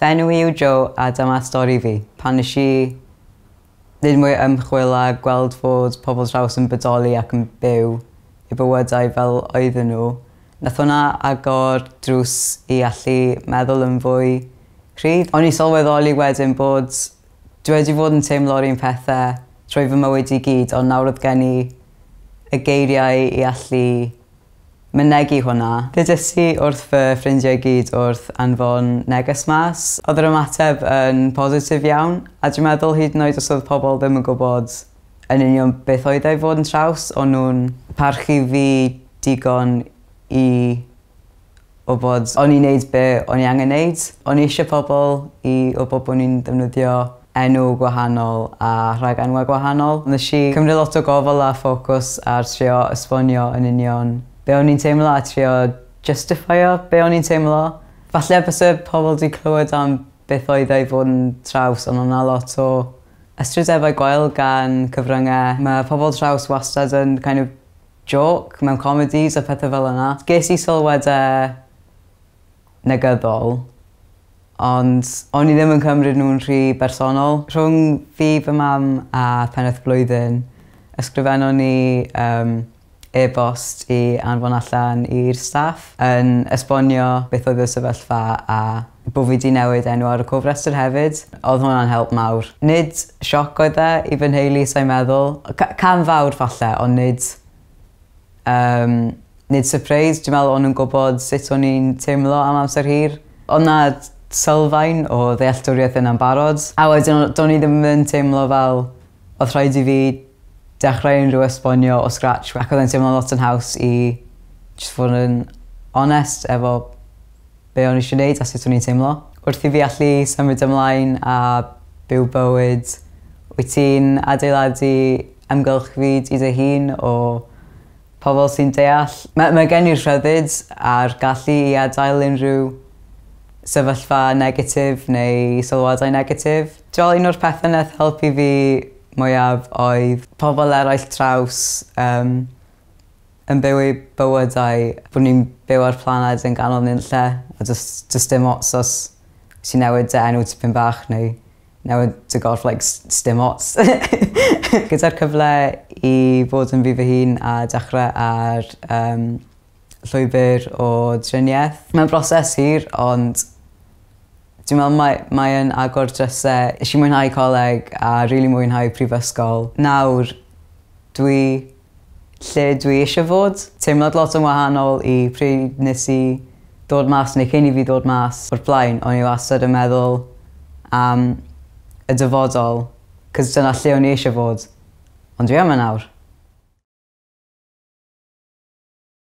Fy enw i yw Joe a dyma stori fi. Pan nes i neud mwy o ymchwil a gweld fod pobl traws yn bodoli ac yn byw I bywydau fel oedden nhw, nath hwnna agor drws I allu meddwl yn fwy cryf. O'n I sylweddoli wedyn bod dwi wedi fod yn teimlo'r un pethau trwy fy mywyd I gyd, ond nawr oedd gen I y geiriau I allu mynegu hwnna. Dydys I wrth fy ffrindiau gyd wrth anfon neges mas. Oedd yr ymateb yn positif iawn, a dwi'n meddwl hyd yn oed os oedd pobl ddim yn gwybod yn union beth oedd ei fod yn traws, ond nhw'n parchu fi digon I wybod o'n i'n neud be o'n I angen neud. O'n I eisiau pobl I wybod bod ni'n defnyddio enw gwahanol a rhag enwau gwahanol. Nes I cymryd lot o gofal a ffocws ar trio esbonio yn union be o'n i'n teimlo a trio justifio be o'n i'n teimlo. Falle bys y pobl wedi clywed am beth oedd ei fod yn traws, ond o'na lot o ystrydebau gwael gan cyfryngau. Mae pobl traws wastad yn kind of joke mewn comedies a pethau fel yna. Ges I sylwadau negyddol, ond o'n I ddim yn cymryd nhw'n rhy bersonol. Rhwng fi, fy mam a pennaeth blwyddyn, ysgrifennon ni e-bost I anfon allan i'r staff yn esbonio beth oedd y sefyllfa a bod fi wedi newid enw ar y cofrestr hefyd. Oedd hwnna'n help mawr. Nid sioc oedd I fy nheulu, sa'n meddwl. Cam fawr falle, ond nid surprise. Dwi'n meddwl o'n nhw'n gwybod sut o'n i'n teimlo am amser hir. Ond na sylfaen o ddealltwriaeth yna'n barod. A wedyn do'n I ddim yn teimlo fel oedd rhaid I fi dechrau unrhyw esbonio o scratch, ac oedd e'n teimlo lot yn haws I just fod yn onest efo be o'n I eisiau gwneud a sut o'n i'n teimlo. Wrth I fi allu symud ymlaen a byw bywyd, wyt ti'n adeiladu ymgylch fyd I dy hun o pobl sy'n deall. Mae gen i'r rhyddid a'r gallu I adael unrhyw sefyllfa negatif neu sylwadau negatif. Dwi'n meddwl un o'r pethau nath helpu fi mwyaf oedd pobl eraill traws yn byw eu bywydau, bod ni'n byw ar planed yn ganol nunlle, a just dim ots os ti'n newid dy enw tipyn bach neu newid dy gorff sdim ots. Gyda'r cyfle I fod yn fi fy hun a dechrau ar llwybr o driniaeth. Mae'n broses hir, ond dwi'n meddwl mae'n agor drysau. Ys I mwynhau coleg a rili mwynhau prifysgol. Nawr, lle dwi eisiau fod. Teimlad lot yn wahanol I pryd nes I ddod mas neu cyn I fi ddod mas o'r blaen. O'n I wastad yn meddwl am y dyfodol, cos dyna lle o'n I eisiau fod. Ond dwi am y nawr.